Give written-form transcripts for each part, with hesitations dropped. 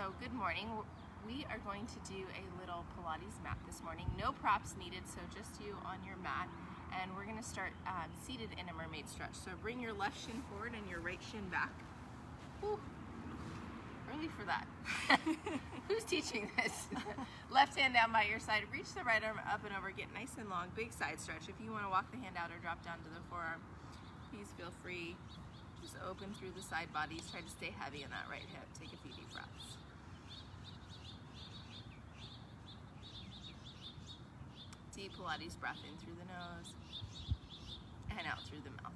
So good morning. We are going to do a little Pilates mat this morning. No props needed, so just you on your mat. And we're gonna start seated in a mermaid stretch. So bring your left shin forward and your right shin back. Whew. Early for that. Who's teaching this? Left hand down by your side. Reach the right arm up and over. Get nice and long. Big side stretch. If you want to walk the hand out or drop down to the forearm, please feel free. Just open through the side bodies. Try to stay heavy in that right hip. Take a few deep breaths. Deep Pilates breath in through the nose and out through the mouth.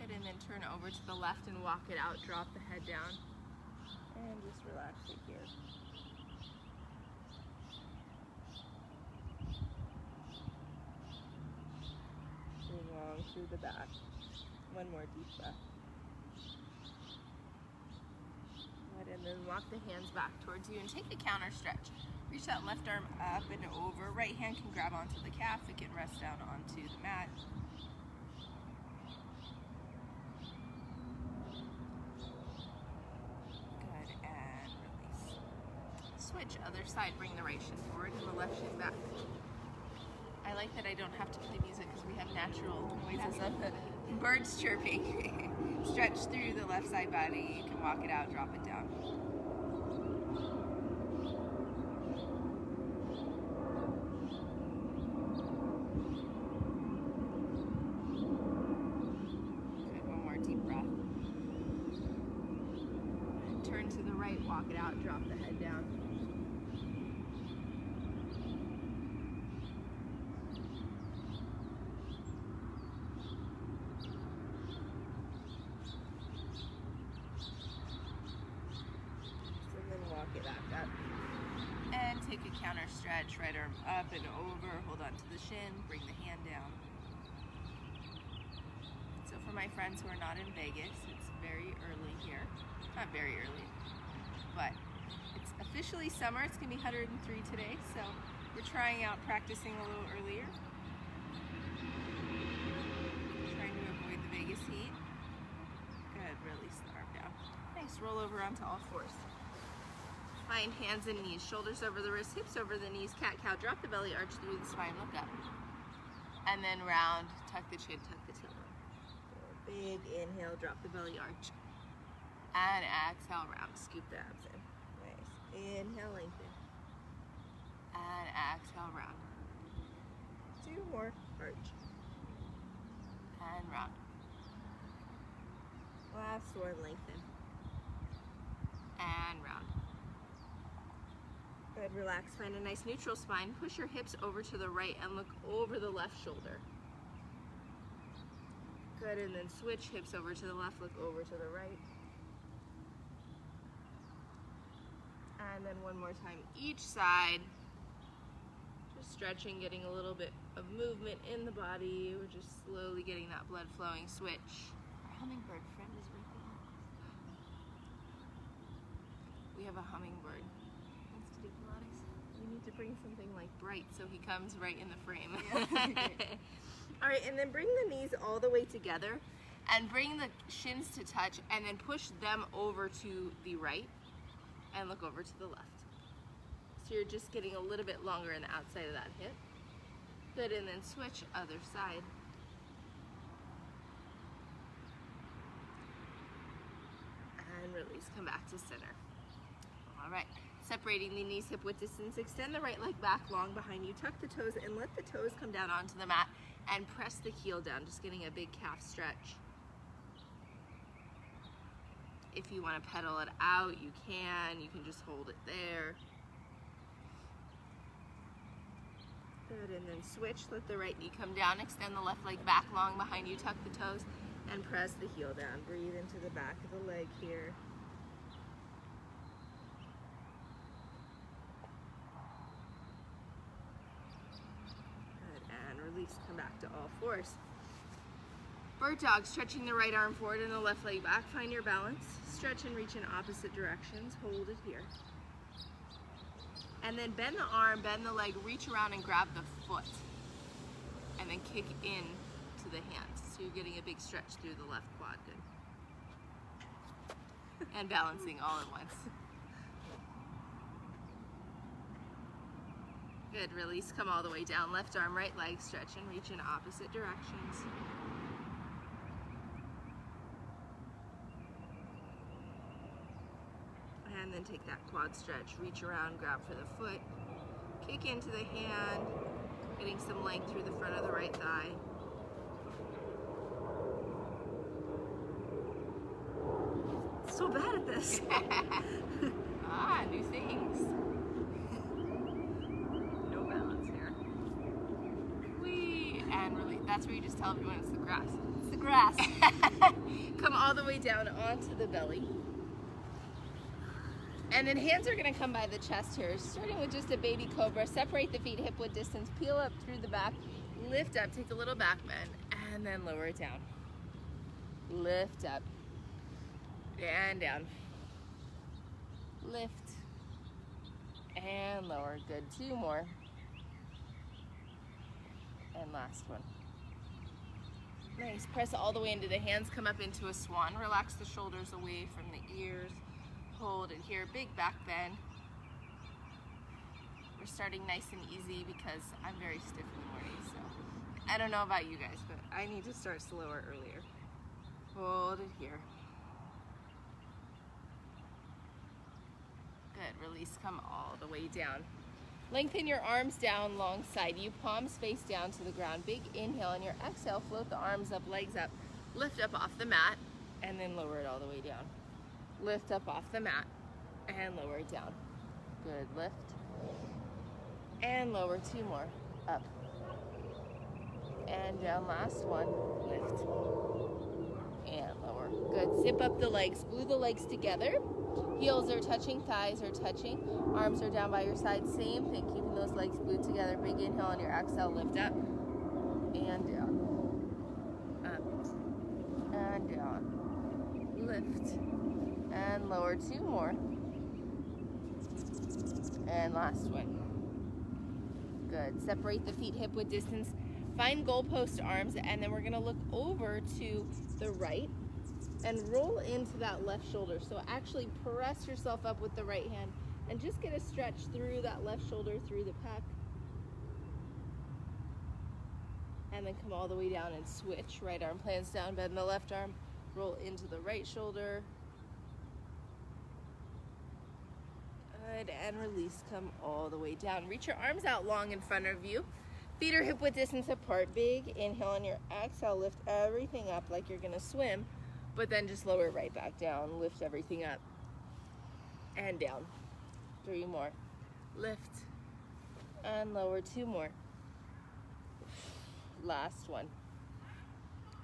Good, and then turn over to the left and walk it out. Drop the head down and just relax it here. Bring long through the back. One more deep breath. Good, and then walk the hands back towards you and take a counter stretch. Reach that left arm up and over. Right hand can grab onto the calf. It can rest down onto the mat. Good, and release. Switch, other side. Bring the right shin forward and the left shin back. I like that I don't have to play music because we have natural noises of the birds chirping. Stretch through the left side body. You can walk it out, drop it down. Turn to the right, walk it out, drop the head down. So then walk it back up. And take a counter stretch, right arm up and over, hold on to the shin, bring the hand down. So for my friends who are not in Vegas, it's very early here. Not very early, but it's officially summer. It's gonna be 103 today, so we're trying out practicing a little earlier. Trying to avoid the Vegas heat. Good, release the arm down. Nice, roll over onto all fours. Find hands and knees, shoulders over the wrists, hips over the knees, cat-cow. Drop the belly, arch through the spine, look up. And then round, tuck the chin, tuck the tailbone. Big inhale, drop the belly, arch. And exhale, round. Scoop the abs in. Nice. Inhale, lengthen. And exhale, round. 2 more. Arch. And round. Last one, lengthen. And round. Good, relax. Find a nice neutral spine. Push your hips over to the right and look over the left shoulder. Good, and then switch hips over to the left, look over to the right. And then one more time each side. Just stretching, getting a little bit of movement in the body. We're just slowly getting that blood flowing. Switch. Our hummingbird friend is right there. We have a hummingbird. Wants to do Pilates. We need to bring something like bright so he comes right in the frame. Yeah. All right, and then bring the knees all the way together and bring the shins to touch and then push them over to the right. And look over to the left. So you're just getting a little bit longer in the outside of that hip. Good, and then switch other side. And release, come back to center. All right, separating the knees hip width distance. Extend the right leg back long behind you. Tuck the toes and let the toes come down onto the mat and press the heel down, just getting a big calf stretch. If you want to pedal it out, you can. You can just hold it there. Good, and then switch. Let the right knee come down. Extend the left leg back long behind you. Tuck the toes and press the heel down. Breathe into the back of the leg here. Good, and release. Come back to all fours. Bird dog, stretching the right arm forward and the left leg back. Find your balance. Stretch and reach in opposite directions. Hold it here. And then bend the arm, bend the leg, reach around and grab the foot. And then kick in to the hands. So you're getting a big stretch through the left quad. Good. And balancing all at once. Good, release, come all the way down. Left arm, right leg, stretch and reach in opposite directions. And then take that quad stretch, reach around, grab for the foot, kick into the hand, getting some length through the front of the right thigh. So bad at this. New things. No balance here. Whee! And really, that's where you just tell everyone it's the grass. It's the grass. Come all the way down onto the belly. And then hands are gonna come by the chest here, starting with just a baby cobra. Separate the feet hip width distance, peel up through the back, lift up, take a little back bend, and then lower it down. Lift up, and down. Lift, and lower. Good, 2 more. And last one. Nice, press all the way into the hands, come up into a swan. Relax the shoulders away from the ears. Hold it here, big back bend. We're starting nice and easy because I'm very stiff in the morning, so I don't know about you guys, but I need to start slower earlier. Hold it here. Good, release, come all the way down. Lengthen your arms down long side. You palms face down to the ground. Big inhale, and your exhale, float the arms up, legs up. Lift up off the mat, and then lower it all the way down. Lift up off the mat, and lower it down. Good, lift. And lower, 2 more. Up. And down, last one. Lift. And lower. Good, zip up the legs, glue the legs together. Heels are touching, thighs are touching, arms are down by your side. Same thing, keeping those legs glued together. Big inhale on your exhale, lift up and down. Up and down. Lift and lower, 2 more. And last one. Good. Separate the feet hip width distance. Find goalpost arms, and then we're gonna look over to the right and roll into that left shoulder. So actually press yourself up with the right hand and just get a stretch through that left shoulder, through the pec. And then come all the way down and switch. Right arm plants down, bend the left arm, roll into the right shoulder. Good, and release, come all the way down. Reach your arms out long in front of you. Feet are hip width distance apart. Big inhale on your exhale, lift everything up like you're gonna swim. But then just lower it right back down. Lift everything up and down. 3 more. Lift and lower, 2 more. Last one.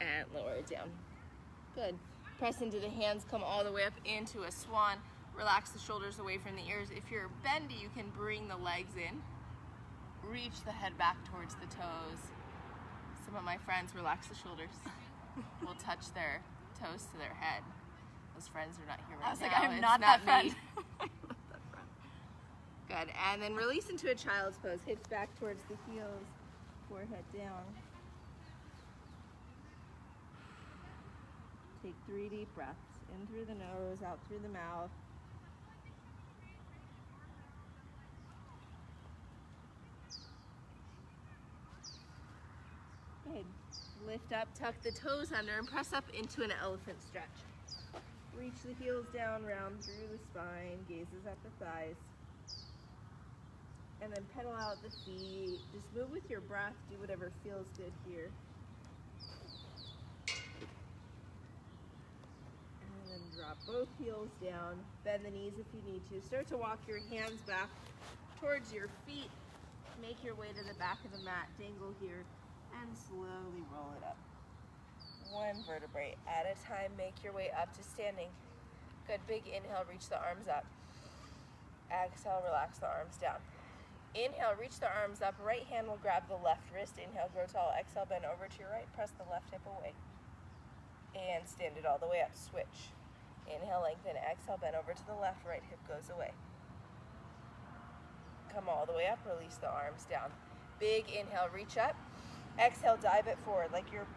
And lower it down. Good. Press into the hands, come all the way up into a swan. Relax the shoulders away from the ears. If you're bendy, you can bring the legs in. Reach the head back towards the toes. Some of my friends relax the shoulders. Will touch their toes to their head. Those friends are not here right now. I was like, I'm not that friend. Good, and then release into a child's pose. Hips back towards the heels, forehead down. Take 3 deep breaths. In through the nose, out through the mouth. Good. Lift up, tuck the toes under, and press up into an elephant stretch. Reach the heels down, round through the spine, gazes at the thighs. And then pedal out the feet. Just move with your breath, do whatever feels good here. And then drop both heels down, bend the knees if you need to. Start to walk your hands back towards your feet. Make your way to the back of the mat, dangle here. And slowly roll it up. 1 vertebrae at a time. Make your way up to standing. Good, big inhale, reach the arms up. Exhale, relax the arms down. Inhale, reach the arms up. Right hand will grab the left wrist. Inhale, grow tall. Exhale, bend over to your right. Press the left hip away. And stand it all the way up. Switch. Inhale, lengthen. Exhale, bend over to the left. Right hip goes away. Come all the way up. Release the arms down. Big inhale, reach up. Exhale, dive it forward like you're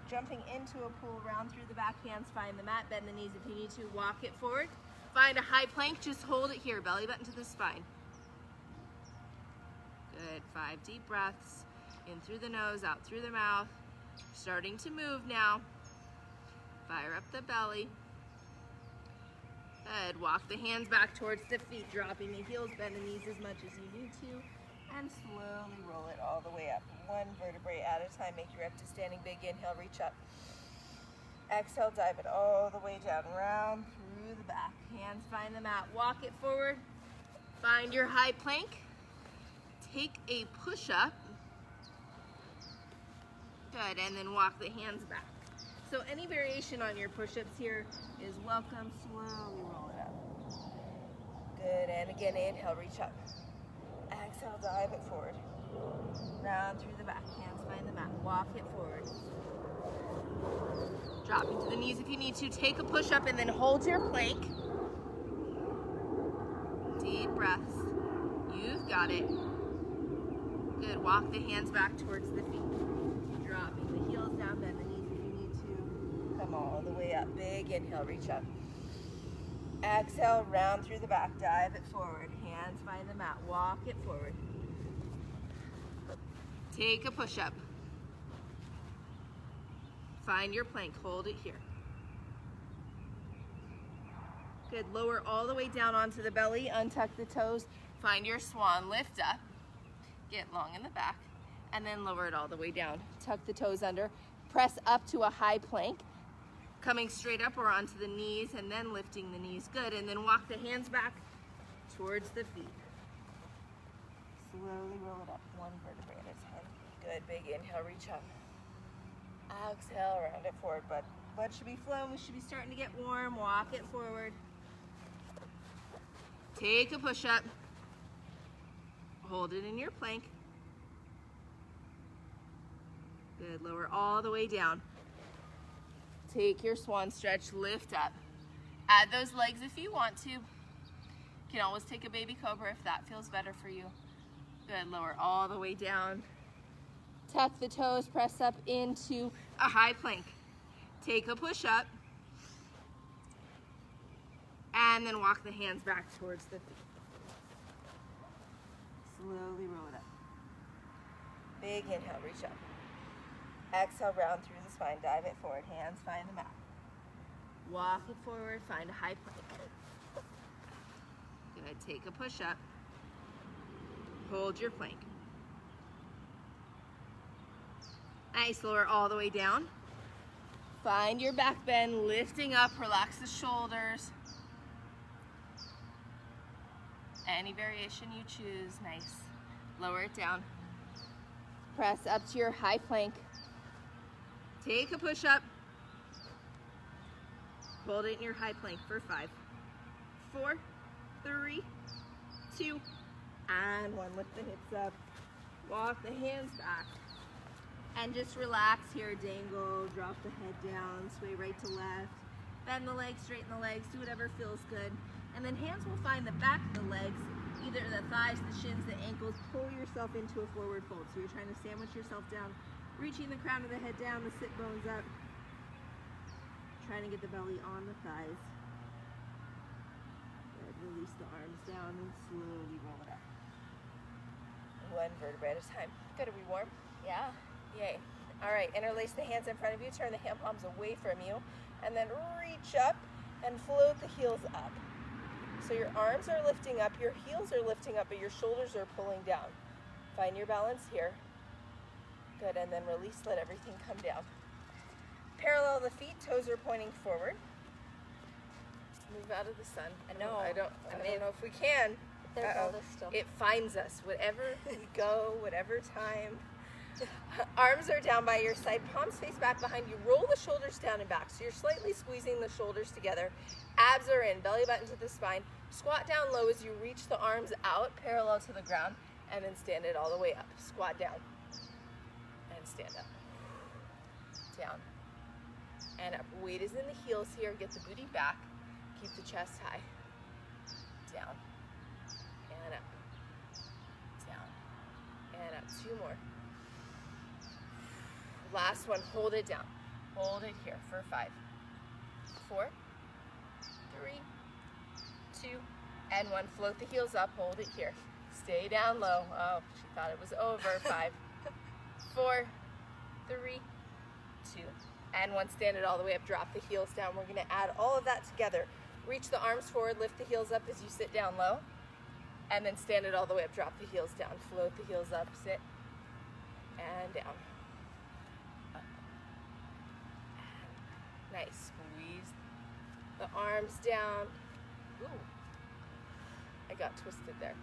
jumping into a pool. Round through the back, hands find the mat, bend the knees if you need to, walk it forward. Find a high plank, just hold it here, belly button to the spine. Good, 5 deep breaths. In through the nose, out through the mouth. Starting to move now. Fire up the belly. Good, walk the hands back towards the feet, dropping the heels, bend the knees as much as you need to, and slowly roll it all the way up. 1 vertebrae at a time. Make your way up to standing big. Inhale, reach up. Exhale, dive it all the way down, round through the back. Hands find the mat. Walk it forward. Find your high plank. Take a push-up. Good, and then walk the hands back. So any variation on your push-ups here is welcome. Slowly roll it up. Good, and again, inhale, reach up. Exhale, dive it forward. Round through the back. Hands find the mat. Walk it forward. Dropping to the knees if you need to. Take a push-up and then hold your plank. Deep breaths. You've got it. Good. Walk the hands back towards the feet. Dropping the heels down, bend the knees if you need to. Come all the way up. Big inhale, reach up. Exhale, round through the back. Dive it forward. Hands find the mat. Walk it forward. Take a push-up. Find your plank. Hold it here. Good. Lower all the way down onto the belly. Untuck the toes. Find your swan. Lift up. Get long in the back. And then lower it all the way down. Tuck the toes under. Press up to a high plank. Coming straight up or onto the knees and then lifting the knees. Good. And then walk the hands back towards the feet. Slowly roll it up. 1 vertebrae at a time. Good. Big inhale. Reach up. Exhale, round it forward. But blood should be flowing. We should be starting to get warm. Walk it forward. Take a push-up. Hold it in your plank. Good. Lower all the way down. Take your swan stretch. Lift up. Add those legs if you want to. You can always take a baby cobra if that feels better for you. Good. Lower all the way down. Tuck the toes, press up into a high plank. Take a push-up. And then walk the hands back towards the feet. Slowly roll it up. Big inhale, reach up. Exhale, round through the spine, dive it forward. Hands find the mat. Walk it forward, find a high plank. Good, take a push-up. Hold your plank. Nice, lower all the way down. Find your back bend, lifting up, relax the shoulders. Any variation you choose, nice. Lower it down. Press up to your high plank. Take a push-up. Hold it in your high plank for 5, 4, 3, 2, and 1. Lift the hips up. Walk the hands back. And just relax here, dangle, drop the head down, sway right to left, bend the legs, straighten the legs, do whatever feels good. And then hands will find the back of the legs, either the thighs, the shins, the ankles. Pull yourself into a forward fold. So you're trying to sandwich yourself down, reaching the crown of the head down, the sit bones up, trying to get the belly on the thighs. Good. Release the arms down and slowly roll it up. 1 vertebrae at a time. Good. Are we warm? Yeah. Yay. All right, interlace the hands in front of you, turn the hand palms away from you, and then reach up and float the heels up. So your arms are lifting up, your heels are lifting up, but your shoulders are pulling down. Find your balance here. Good, and then release, let everything come down. Parallel the feet, toes are pointing forward. Move out of the sun. I know. I don't know if we can. There's all this stuff. It finds us, whatever we go, whatever time. Arms are down by your side, palms face back behind you. Roll the shoulders down and back. So you're slightly squeezing the shoulders together. Abs are in, belly button to the spine. Squat down low as you reach the arms out parallel to the ground, and then stand it all the way up. Squat down and stand up. Down and up. Weight is in the heels here. Get the booty back. Keep the chest high. Down and up. Down and up. 2 more. Last one, hold it down. Hold it here for 5, 4, 3, 2, and 1. Float the heels up, hold it here. Stay down low. Oh, she thought it was over. 5, 4, 3, 2, and 1. Stand it all the way up. Drop the heels down. We're going to add all of that together. Reach the arms forward. Lift the heels up as you sit down low. And then stand it all the way up. Drop the heels down. Float the heels up. Sit. And down. Up. Nice. Squeeze the arms down. Ooh. I got twisted there.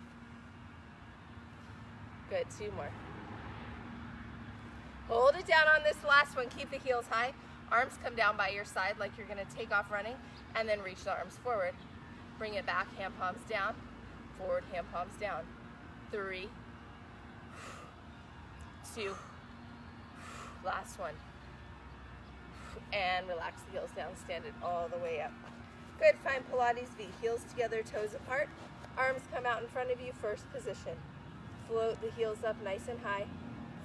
Good. 2 more. Hold it down on this last one. Keep the heels high. Arms come down by your side like you're going to take off running, and then reach the arms forward. Bring it back. Hand palms down. Forward. Hand palms down. 3, 2, last one. And relax the heels down. Stand it all the way up. Good. Find Pilates V. Heels together, toes apart. Arms come out in front of you. First position. Float the heels up nice and high.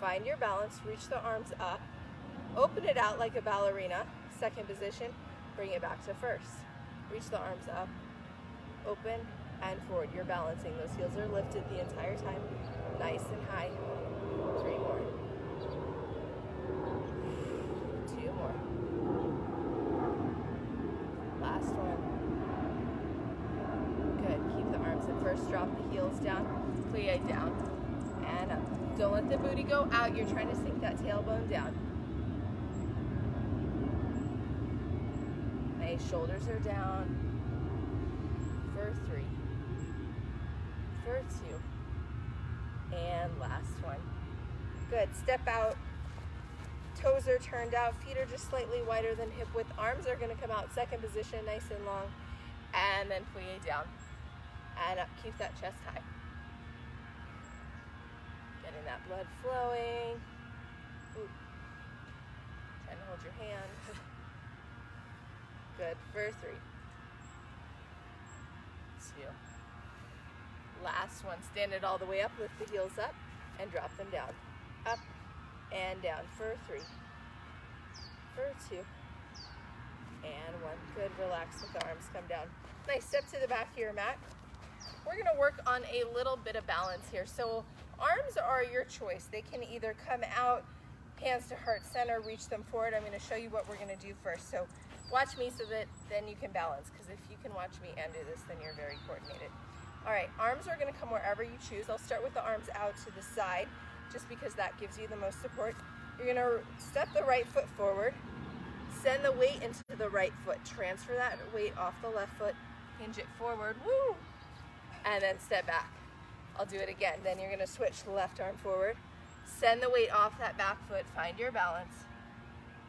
Find your balance. Reach the arms up. Open it out like a ballerina. Second position. Bring it back to first. Reach the arms up. Open and forward. You're balancing. Those heels are lifted the entire time. Nice and high. 3 more. 2 more. Last one. Good. Keep the arms in first. Drop the heels down. Plie down. And up. Don't let the booty go out. You're trying to sink that tailbone down. Nice. Shoulders are down. For 3. For 2. And last one. Good. Step out. Toes are turned out. Feet are just slightly wider than hip width. Arms are going to come out. Second position, nice and long. And then plie down. And up. Keep that chest high. Getting that blood flowing. Ooh. Trying to hold your hand. Good. For 3. 2. Last one. Stand it all the way up. Lift the heels up and drop them down. Up and down. For 3. For 2. And 1. Good. Relax. Let the arms come down. Nice. Step to the back of your mat. We're going to work on a little bit of balance here. So arms are your choice. They can either come out, hands to heart center, reach them forward. I'm going to show you what we're going to do first. So watch me so that then you can balance, because if you can watch me and do this, then you're very coordinated. All right, arms are going to come wherever you choose. I'll start with the arms out to the side, just because that gives you the most support. You're going to step the right foot forward, send the weight into the right foot, transfer that weight off the left foot, hinge it forward, woo, and then step back. I'll do it again. Then you're going to switch the left arm forward, send the weight off that back foot, find your balance,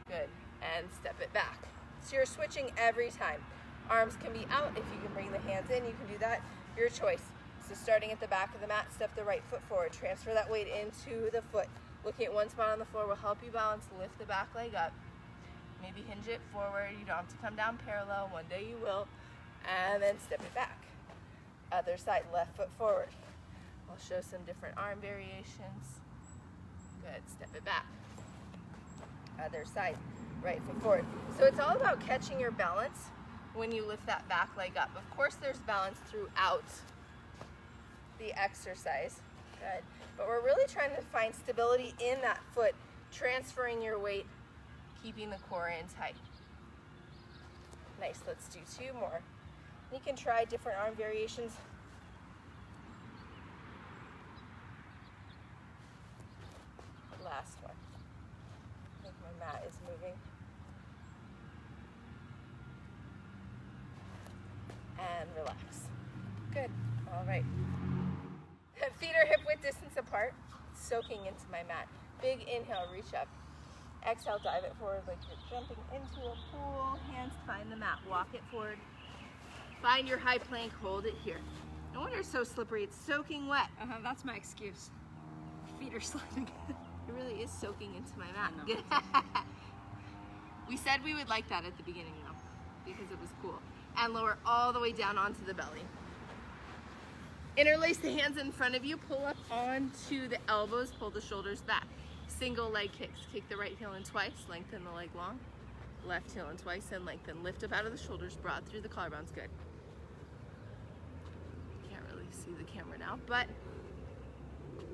good, and step it back. So you're switching every time. Arms can be out. If you can bring the hands in, you can do that. Your choice. So starting at the back of the mat, step the right foot forward. Transfer that weight into the foot. Looking at one spot on the floor will help you balance. Lift the back leg up. Maybe hinge it forward. You don't have to come down parallel. One day you will. And then step it back. Other side, left foot forward. I'll show some different arm variations. Good. Step it back. Other side. Right foot forward. So it's all about catching your balance when you lift that back leg up. Of course, there's balance throughout the exercise. Good. But we're really trying to find stability in that foot, transferring your weight, keeping the core in tight. Nice. Let's do 2 more. You can try different arm variations. Last one. I think my mat is moving. And relax. Good. All right. Feet are hip width distance apart, soaking into my mat. Big inhale, reach up. Exhale, dive it forward like you're jumping into a pool. Hands find the mat. Walk it forward. Find your high plank. Hold it here. No wonder it's so slippery. It's soaking wet. That's my excuse. Feet are slipping. It really is soaking into my mat. We said we would like that at the beginning though, because it was cool. And lower all the way down onto the belly. Interlace the hands in front of you, pull up onto the elbows, pull the shoulders back. Single leg kicks. Kick the right heel in twice, lengthen the leg long. Left heel in twice and lengthen. Lift up out of the shoulders, broad through the collarbones. Good. Can't really see the camera now, but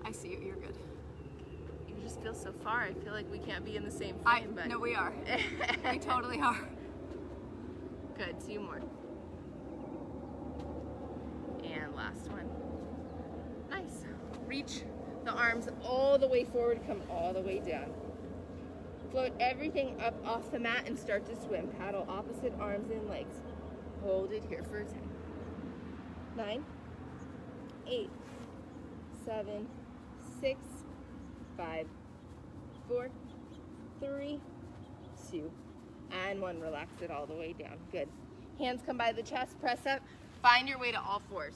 I see you, you're good. You just feel so far. I feel like we can't be in the same frame, but No, we are. We totally are. Good, 2 more. And last one. Nice. Reach the arms all the way forward, come all the way down. Float everything up off the mat and start to swim. Paddle opposite arms and legs. Hold it here for 10. 9, 8, 7, 6, 5, 4, 3, 2, and 1. Relax it all the way down. Good. Hands come by the chest, press up, find your way to all fours.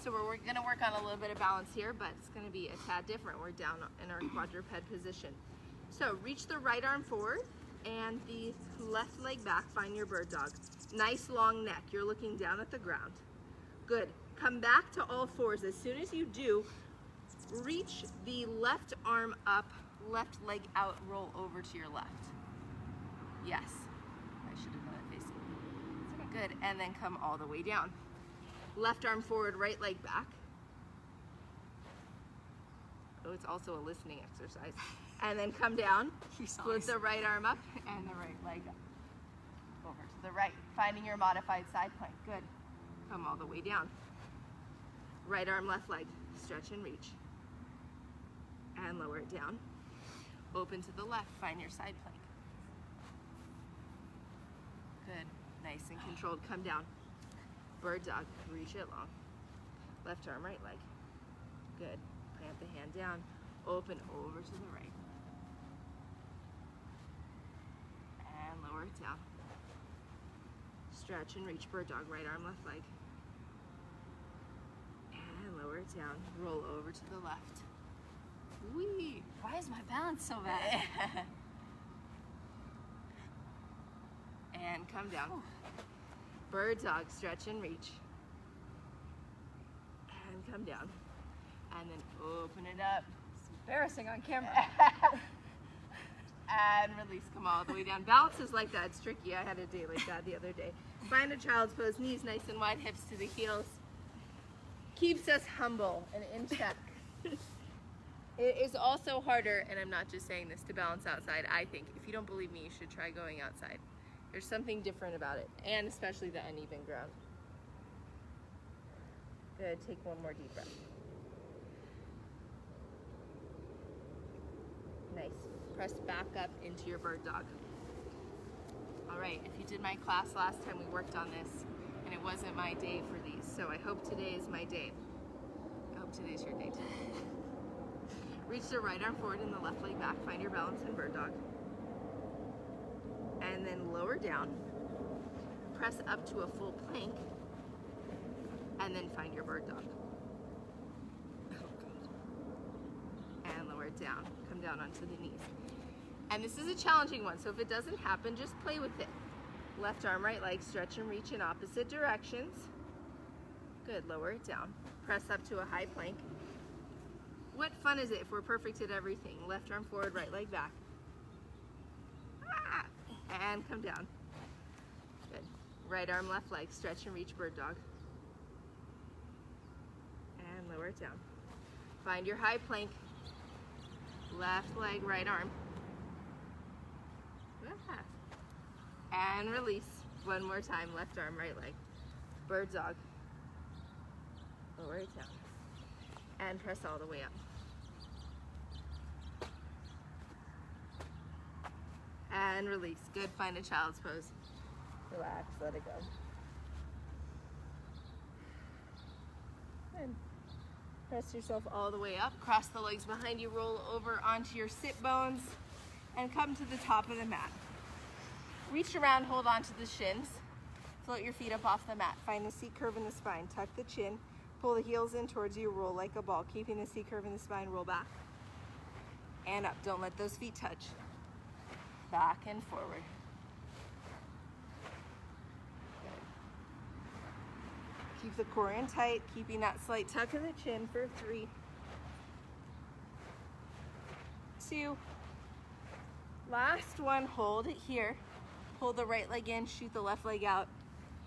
So we're going to work on a little bit of balance here, but it's going to be a tad different. We're down in our quadruped position. So reach the right arm forward and the left leg back, find your bird dog. Nice long neck, you're looking down at the ground. Good. Come back to all fours. As soon as you do, reach the left arm up, left leg out, roll over to your left. Yes. I should have done it facing. Good. And then come all the way down. Left arm forward, right leg back. Oh, it's also a listening exercise. And then come down. Split the right arm up and the right leg up. Over to the right. Finding your modified side plank. Good. Come all the way down. Right arm, left leg. Stretch and reach. And lower it down. Open to the left. Find your side plank. Good. Nice and controlled. Come down. Bird dog. Reach it long. Left arm, right leg. Good. Plant the hand down. Open over to the right. And lower it down. Stretch and reach. Bird dog. Right arm, left leg. And lower it down. Roll over to the left. Whee! Why is my balance so bad? And come down. Bird dog, stretch and reach. And come down. And then open it up. It's embarrassing on camera. And release, come all the way down. Balance is like that, it's tricky. I had a day like that the other day. Find a child's pose, knees nice and wide, hips to the heels. Keeps us humble and in check. It is also harder, and I'm not just saying this, to balance outside, I think. If you don't believe me, you should try going outside. There's something different about it, and especially the uneven ground. Good, take one more deep breath. Nice. Press back up into your bird dog. All right, if you did my class last time, we worked on this, and it wasn't my day for these, so I hope today is my day. I hope today's your day too. Reach the right arm forward and the left leg back. Find your balance in bird dog. And then lower down. Press up to a full plank. And then find your bird dog. Oh, God. And lower it down. Come down onto the knees. And this is a challenging one, so if it doesn't happen, just play with it. Left arm, right leg, stretch and reach in opposite directions. Good, lower it down. Press up to a high plank. What fun is it if we're perfect at everything? Left arm forward, right leg back. Ah, and come down. Good. Right arm, left leg, stretch and reach, bird dog. And lower it down. Find your high plank. Left leg, right arm. Ah. And release. One more time, left arm, right leg. Bird dog. Lower it down. And press all the way up. And release. Good. Find a child's pose. Relax. Let it go. Good. Press yourself all the way up. Cross the legs behind you. Roll over onto your sit bones. And come to the top of the mat. Reach around. Hold onto the shins. Float your feet up off the mat. Find the C curve in the spine. Tuck the chin. Pull the heels in towards you, roll like a ball, keeping the C curve in the spine, roll back and up. Don't let those feet touch. Back and forward. Good. Keep the core in tight, keeping that slight tuck of the chin for 3, 2, last one, hold it here. Pull the right leg in, shoot the left leg out,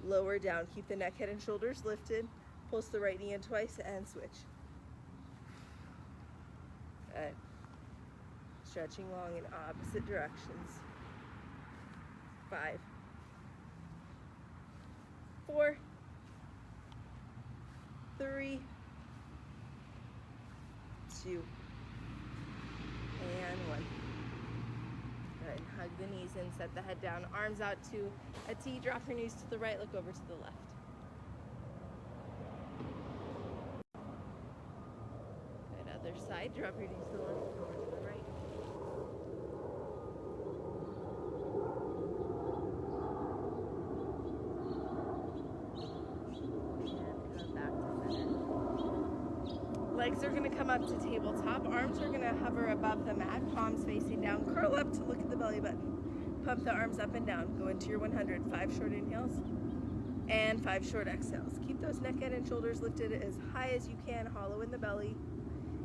lower down. Keep the neck, head, and shoulders lifted. Pulse the right knee in twice and switch. Good. Stretching long in opposite directions. 5, 4, 3, 2, and 1. Good. Hug the knees in, set the head down, arms out to a T, drop your knees to the right, look over to the left. Good. Other side, drop your knees to the left, over to the right. Legs are going to come up to tabletop. Arms are going to hover above the mat, palms facing down. Curl up to look at the belly button. Pump the arms up and down. Go into your 100. 5 short inhales and 5 short exhales. Keep those neck, head, and shoulders lifted as high as you can. Hollow in the belly.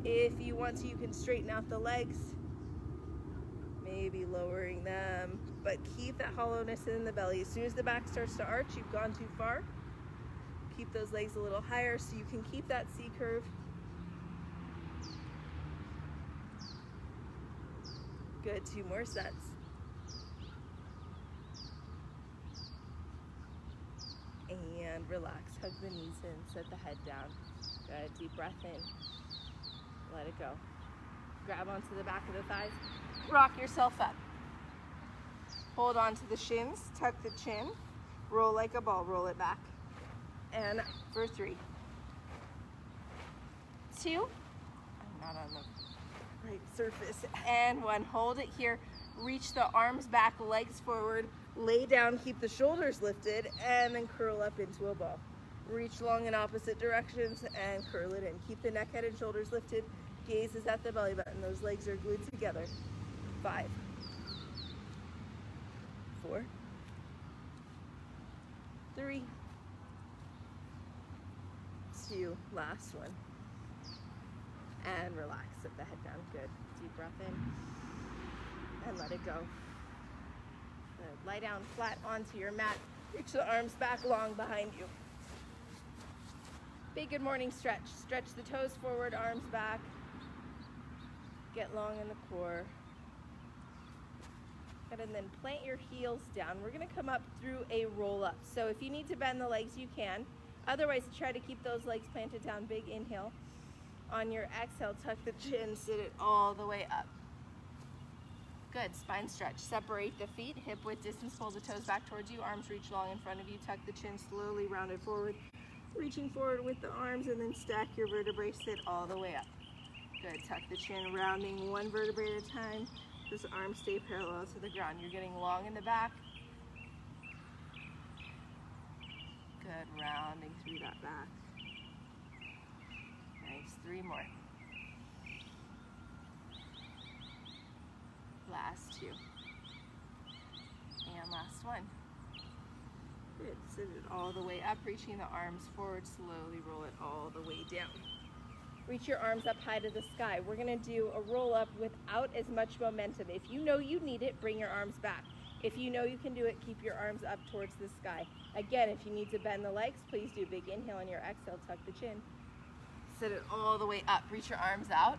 If you want to, you can straighten out the legs. Maybe lowering them. But keep that hollowness in the belly. As soon as the back starts to arch, you've gone too far. Keep those legs a little higher so you can keep that C curve. Good, 2 more sets. And relax, hug the knees in, set the head down. Good, deep breath in. Let it go. Grab onto the back of the thighs, rock yourself up. Hold on to the shins, tuck the chin, roll like a ball, roll it back. And for 3, 2, I'm not on the right surface, and 1. Hold it here, reach the arms back, legs forward, lay down, keep the shoulders lifted, and then curl up into a ball. Reach long in opposite directions and curl it in. Keep the neck, head, and shoulders lifted. Gaze is at the belly button. Those legs are glued together. 5, 4, 3, 2, last one. And relax, set the head down. Good. Deep breath in and let it go. Good. Lie down flat onto your mat. Reach the arms back long behind you. Big good morning stretch. Stretch the toes forward, arms back. Get long in the core. Good. And then plant your heels down. We're going to come up through a roll up. So if you need to bend the legs, you can. Otherwise, try to keep those legs planted down. Big inhale. On your exhale, tuck the chin, sit it all the way up. Good, spine stretch. Separate the feet, hip width distance, pull the toes back towards you, arms reach long in front of you, tuck the chin, slowly round it forward, reaching forward with the arms, and then stack your vertebrae, sit all the way up. Good, tuck the chin, rounding 1 vertebrae at a time. Those arms stay parallel to the ground. You're getting long in the back. Good, rounding through that back. Nice, 3 more. Last 2. And last 1. Good, sit it all the way up, reaching the arms forward, slowly roll it all the way down. Reach your arms up high to the sky. We're gonna do a roll up without as much momentum. If you know you need it, bring your arms back. If you know you can do it, keep your arms up towards the sky. Again, if you need to bend the legs, please do. Big inhale on your exhale, tuck the chin. Sit it all the way up. Reach your arms out,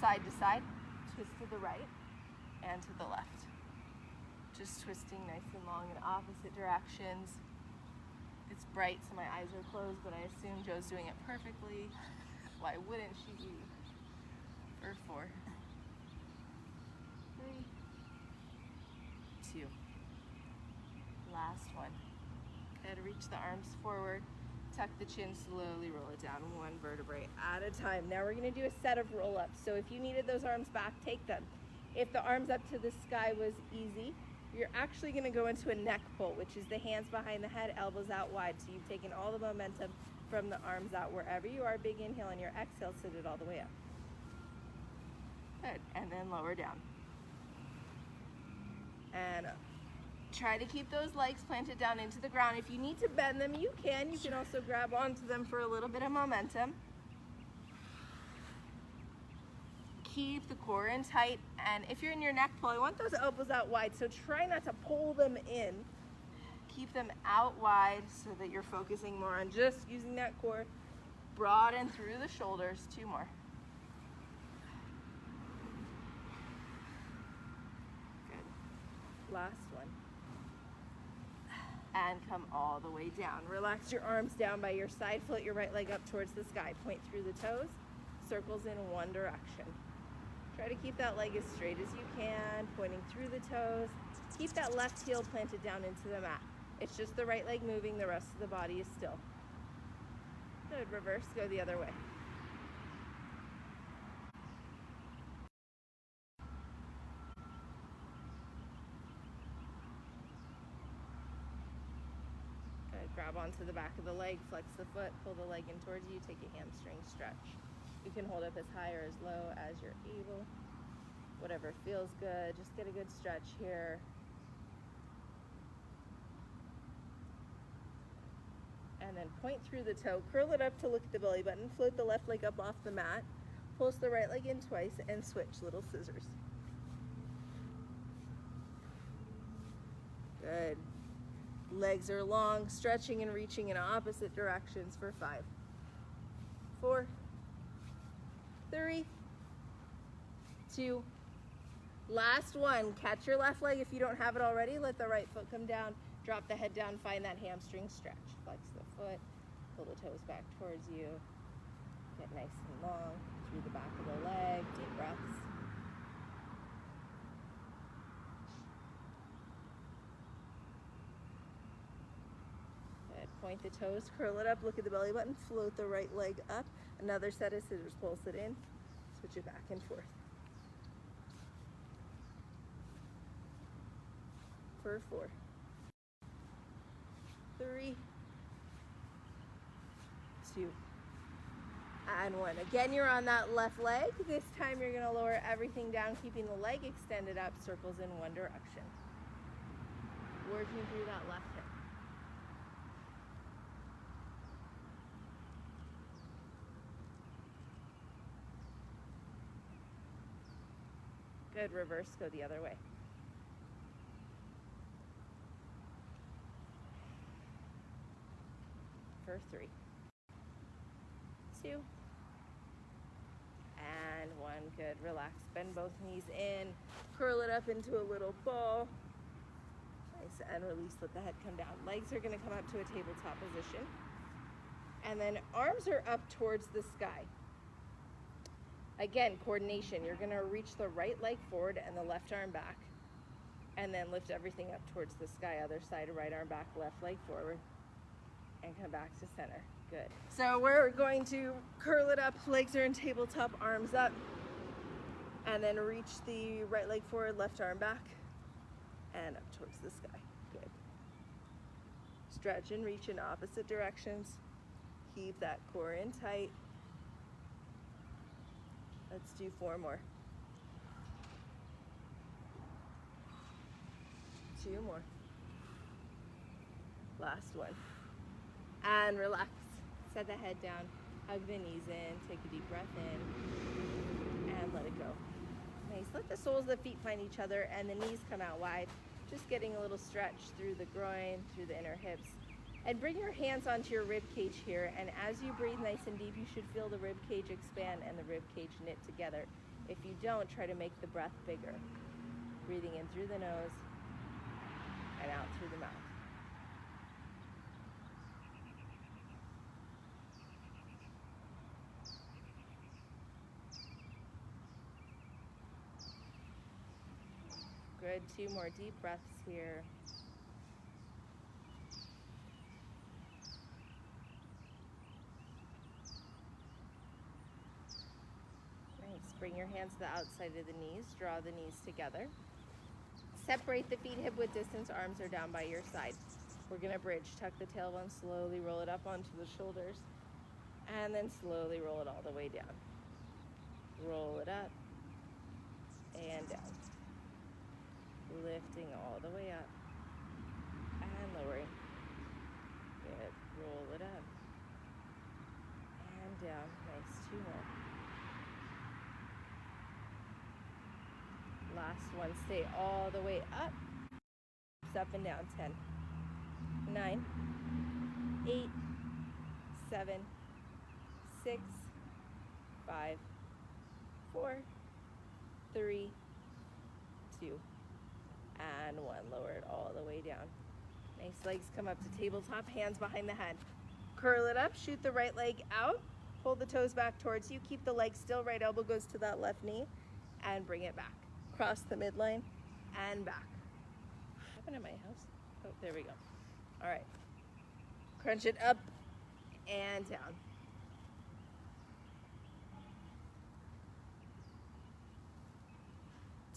side to side, twist to the right and to the left. Just twisting nice and long in opposite directions. It's bright, so my eyes are closed, but I assume Joe's doing it perfectly. Why wouldn't she be? For 4, 3, 2. Last 1. Good, reach the arms forward. Tuck the chin, slowly roll it down 1 vertebrae at a time. Now we're going to do a set of roll-ups. So if you needed those arms back, take them. If the arms up to the sky was easy, you're actually going to go into a neck pull, which is the hands behind the head, elbows out wide. So you've taken all the momentum from the arms out wherever you are. Big inhale on your exhale, sit it all the way up. Good, and then lower down. And up. Try to keep those legs planted down into the ground. If you need to bend them, you can. You can also grab onto them for a little bit of momentum. Keep the core in tight. And if you're in your neck pull, I want those elbows out wide, so try not to pull them in. Keep them out wide so that you're focusing more on just using that core. Broaden through the shoulders. 2 more. Last one. And come all the way down. Relax your arms down by your side. Float your right leg up towards the sky. Point through the toes. Circles in one direction. Try to keep that leg as straight as you can, pointing through the toes. Keep that left heel planted down into the mat. It's just the right leg moving, the rest of the body is still. Good, reverse, go the other way. Good, grab onto the back of the leg, flex the foot, pull the leg in towards you, take a hamstring stretch. You can hold up as high or as low as you're able. Whatever feels good, just get a good stretch here. And then point through the toe, curl it up to look at the belly button, float the left leg up off the mat, pulse the right leg in twice, and switch, little scissors. Good. Legs are long, stretching and reaching in opposite directions for 5, 4, 3, 2, last one. Catch your left leg if you don't have it already. Let the right foot come down. Drop the head down. Find that hamstring stretch. Flex the foot. Pull the toes back towards you. Get nice and long through the back of the leg. Deep breaths. Good. Point the toes. Curl it up. Look at the belly button. Float the right leg up. Another set of scissors. Pulse it in. Switch it back and forth. For 4, 3, 2, and 1. Again, you're on that left leg. This time you're going to lower everything down, keeping the leg extended up, circles in one direction. Working through that left hip. Good, reverse, go the other way. For 3, 2, and 1. Good, relax, bend both knees in, curl it up into a little ball. Nice, and release, let the head come down. Legs are gonna come up to a tabletop position. And then arms are up towards the sky. Again, coordination. You're gonna reach the right leg forward and the left arm back. And then lift everything up towards the sky. Other side, right arm back, left leg forward. And come back to center. Good. So we're going to curl it up, legs are in tabletop, arms up, and then reach the right leg forward, left arm back, and up towards the sky. Good. Stretch and reach in opposite directions. Keep that core in tight. Let's do 4 more. 2 more. Last one. And relax. Set the head down. Hug the knees in. Take a deep breath in. And let it go. Nice. Let the soles of the feet find each other and the knees come out wide. Just getting a little stretch through the groin, through the inner hips. And bring your hands onto your rib cage here. And as you breathe nice and deep, you should feel the rib cage expand and the rib cage knit together. If you don't, try to make the breath bigger. Breathing in through the nose and out through the mouth. Good, 2 more deep breaths here. Nice, bring your hands to the outside of the knees, draw the knees together. Separate the feet hip width distance, arms are down by your side. We're gonna bridge, tuck the tailbone, slowly roll it up onto the shoulders, and then slowly roll it all the way down. Roll it up and down. Lifting all the way up and lowering. Good. Roll it up and down. Nice. 2 more. Last one. Stay all the way up. Up and down. 10, 9, 8, 7, 6, 5, 4, 3, 2, and one. Lower it all the way down. Nice, legs come up to tabletop, hands behind the head. Curl it up, shoot the right leg out, pull the toes back towards you, keep the leg still, right elbow goes to that left knee, and bring it back. Cross the midline and back. What happened at my house? Oh, there we go. All right. Crunch it up and down.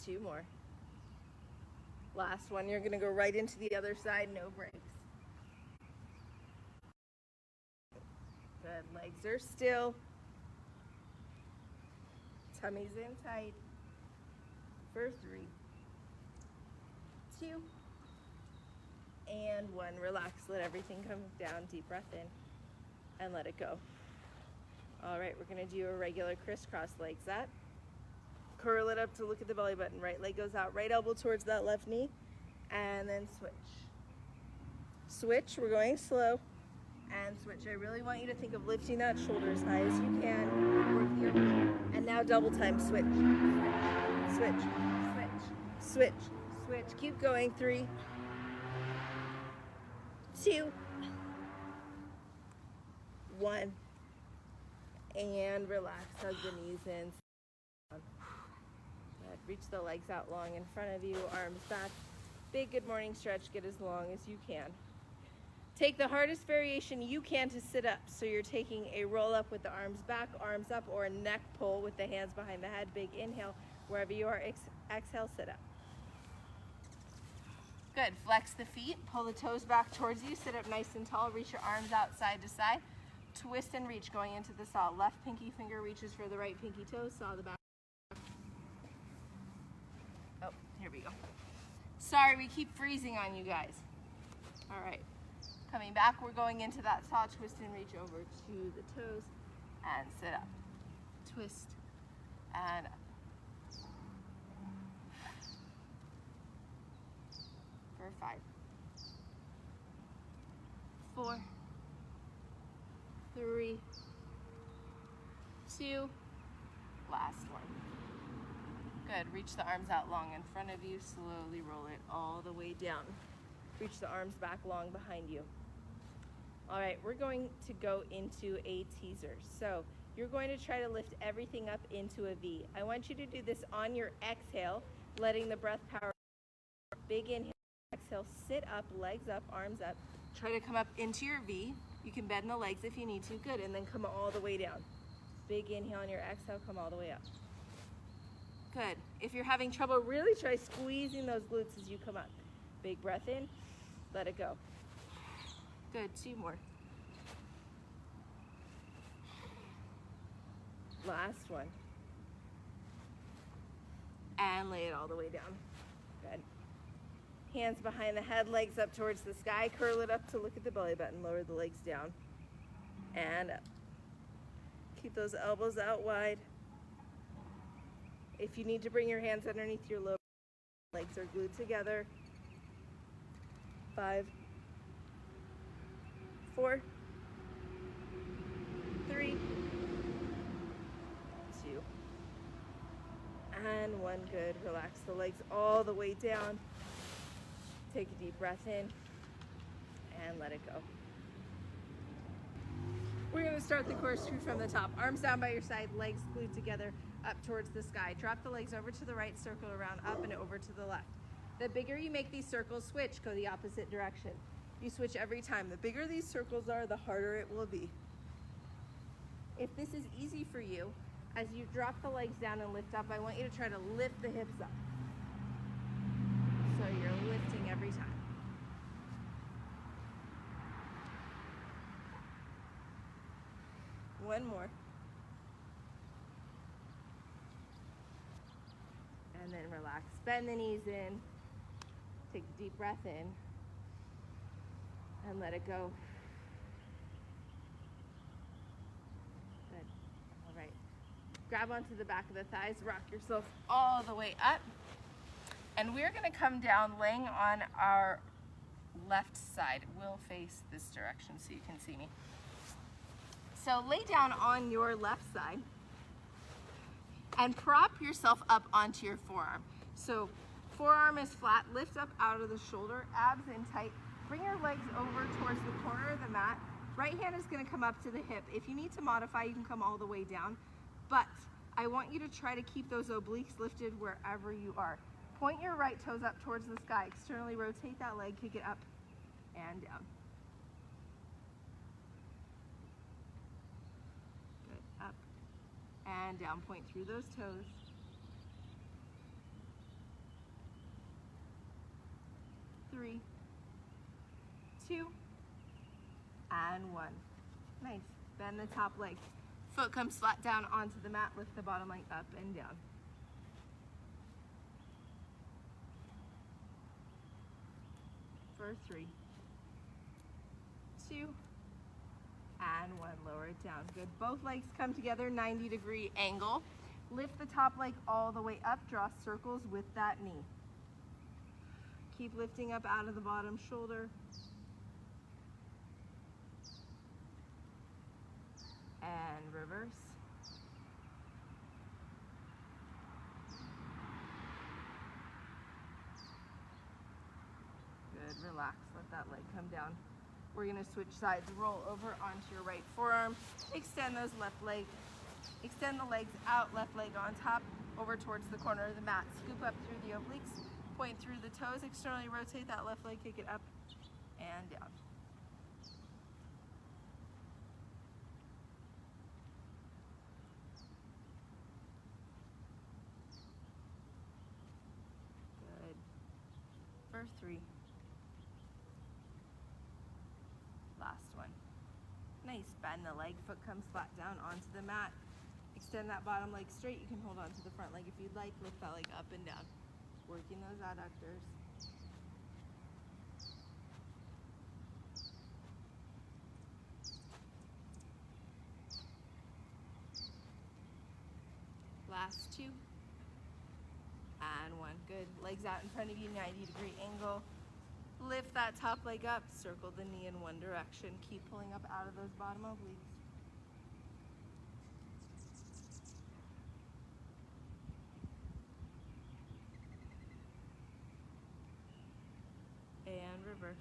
Two more. Last one, you're gonna go right into the other side, no breaks. Good, legs are still. Tummy's in tight. For 3, 2, and 1. Relax, let everything come down, deep breath in, and let it go. All right, we're gonna do a regular crisscross legs up. Curl it up to look at the belly button. Right leg goes out, right elbow towards that left knee, and then switch. Switch, we're going slow, and switch. I really want you to think of lifting that shoulder as high as you can. Work your way. And now double time, switch. Switch, switch, switch, switch. Keep going, 3, 2, 1. And relax, hug the knees in. Reach the legs out long in front of you, arms back. Big good morning stretch, get as long as you can. Take the hardest variation you can to sit up. So you're taking a roll up with the arms back, arms up, or a neck pull with the hands behind the head. Big inhale, wherever you are, exhale, sit up. Good, flex the feet, pull the toes back towards you, sit up nice and tall, reach your arms out side to side. Twist and reach going into the saw. Left pinky finger reaches for the right pinky toe, saw the back. Oh, here we go. Sorry, we keep freezing on you guys. All right, coming back, we're going into that saw, twist and reach over to the toes, and sit up. Twist, and up. For 5, 4, 3, 2, last one. Good, reach the arms out long in front of you, slowly roll it all the way down. Reach the arms back long behind you. All right, we're going to go into a teaser. So you're going to try to lift everything up into a V. I want you to do this on your exhale, letting the breath power. Big inhale, exhale, sit up, legs up, arms up. Try to come up into your V. You can bend the legs if you need to, good, and then come all the way down. Big inhale on your exhale, come all the way up. Good. If you're having trouble, really try squeezing those glutes as you come up. Big breath in, let it go. Good, 2 more. Last one. And lay it all the way down. Good. Hands behind the head, legs up towards the sky. Curl it up to look at the belly button. Lower the legs down. And up. Keep those elbows out wide. If you need to bring your hands underneath your lower legs are glued together. 5, 4, 3, 2, and 1. Good. Relax the legs all the way down. Take a deep breath in and let it go. We're going to start the corkscrew from the top. Arms down by your side, legs glued together up towards the sky. Drop the legs over to the right, circle around, up and over to the left. The bigger you make these circles, switch, go the opposite direction. You switch every time. The bigger these circles are, the harder it will be. If this is easy for you, as you drop the legs down and lift up, I want you to try to lift the hips up. So you're lifting every time. One more. And then relax. Bend the knees in. Take a deep breath in. And let it go. Good. All right. Grab onto the back of the thighs. Rock yourself all the way up. And we're going to come down laying on our left side. We'll face this direction so you can see me. So lay down on your left side and prop yourself up onto your forearm. So Forearm is flat, lift up out of the shoulder, abs in tight. Bring your legs over towards the corner of the mat. Right hand is gonna come up to the hip. If you need to modify, you can come all the way down, but I want you to try to keep those obliques lifted wherever you are. Point your right toes up towards the sky. Externally rotate that leg, kick it up and down. Good, up and down. Point through those toes. 3, 2, and 1. Nice. Bend the top leg. Foot comes flat down onto the mat. Lift the bottom leg up and down. For 3, 2, and 1. Lower it down. Good. Both legs come together, 90-degree angle. Lift the top leg all the way up. Draw circles with that knee. Keep lifting up out of the bottom shoulder. And reverse. Good, relax, let that leg come down. We're gonna switch sides, roll over onto your right forearm, extend those left leg, extend the legs out, left leg on top, over towards the corner of the mat. Scoop up through the obliques, point through the toes, externally rotate that left leg, kick it up and down. Good. For 3. Last one. Nice. Bend the leg, foot comes flat down onto the mat. Extend that bottom leg straight. You can hold on to the front leg if you'd like. Lift that leg up and down. Working those adductors. Last 2. And 1. Good. Legs out in front of you, 90-degree angle. Lift that top leg up. Circle the knee in one direction. Keep pulling up out of those bottom obliques. And reverse.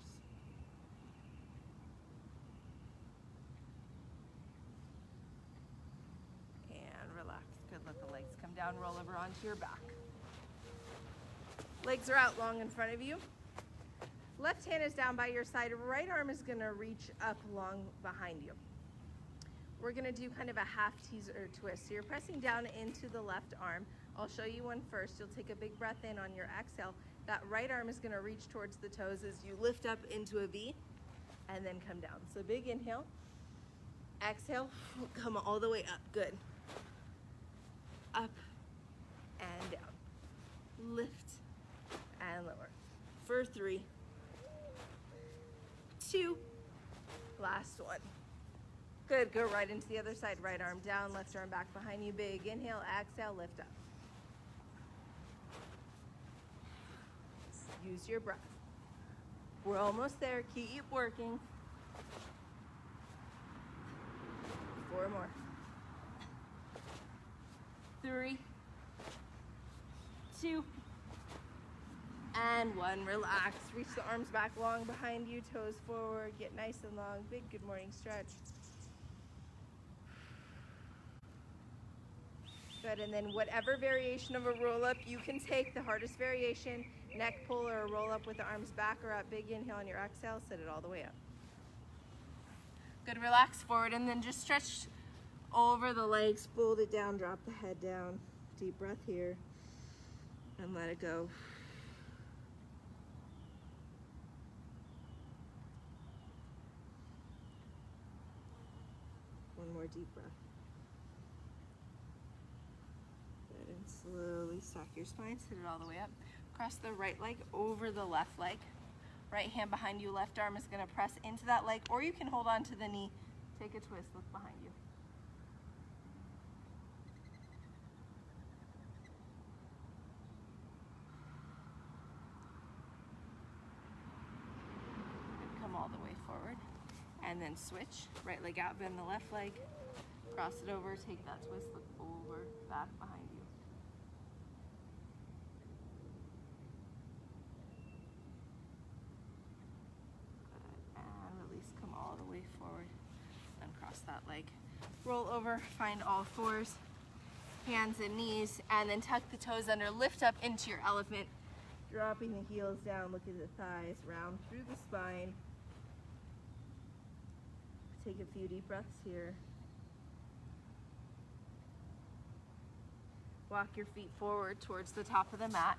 And relax. Good, let the legs come down, roll over onto your back. Legs are out long in front of you. Left hand is down by your side. Right arm is gonna reach up long behind you. We're gonna do kind of a half teaser twist. So you're pressing down into the left arm. I'll show you one first. You'll take a big breath in on your exhale. That right arm is gonna reach towards the toes as you lift up into a V and then come down. So big inhale, exhale, come all the way up, good. Up and down, lift and lower. For 3, 2, last one. Good, go right into the other side, right arm down, left arm back behind you, big inhale, exhale, lift up. Use your breath. We're almost there, keep working. 4 more. 3, 2, and 1. Relax. Reach the arms back long behind you, toes forward. Get nice and long. Big good morning stretch. Good, and then whatever variation of a roll up you can take, the hardest variation, neck pull or a roll up with the arms back or up. Big inhale on your exhale, sit it all the way up. Good, relax forward and then just stretch over the legs, fold it down, drop the head down. Deep breath here and let it go. One more deep breath. Good, and slowly stack your spine, sit it all the way up. Cross the right leg over the left leg. Right hand behind you, left arm is gonna press into that leg, or you can hold on to the knee. Take a twist, look behind you. Good, come all the way forward. And then switch, right leg out, bend the left leg, cross it over, take that twist, look over, back behind you. that leg. Roll over, find all fours, hands and knees, and then tuck the toes under, lift up into your elephant, dropping the heels down, look at the thighs, round through the spine. Take a few deep breaths here. Walk your feet forward towards the top of the mat.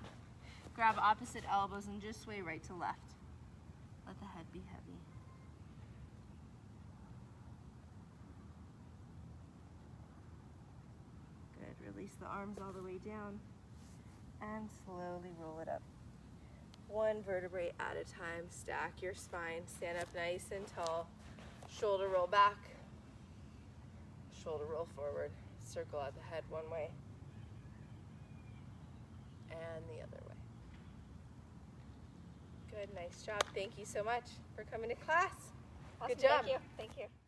Grab opposite elbows and just sway right to left. Let the head be heavy. Good. Release the arms all the way down and slowly roll it up. One vertebrae at a time. Stack your spine. Stand up nice and tall. Shoulder roll back. Shoulder roll forward. Circle out the head one way and the other way. Good, nice job. Thank you so much for coming to class. Awesome. Good job. Thank you. Thank you.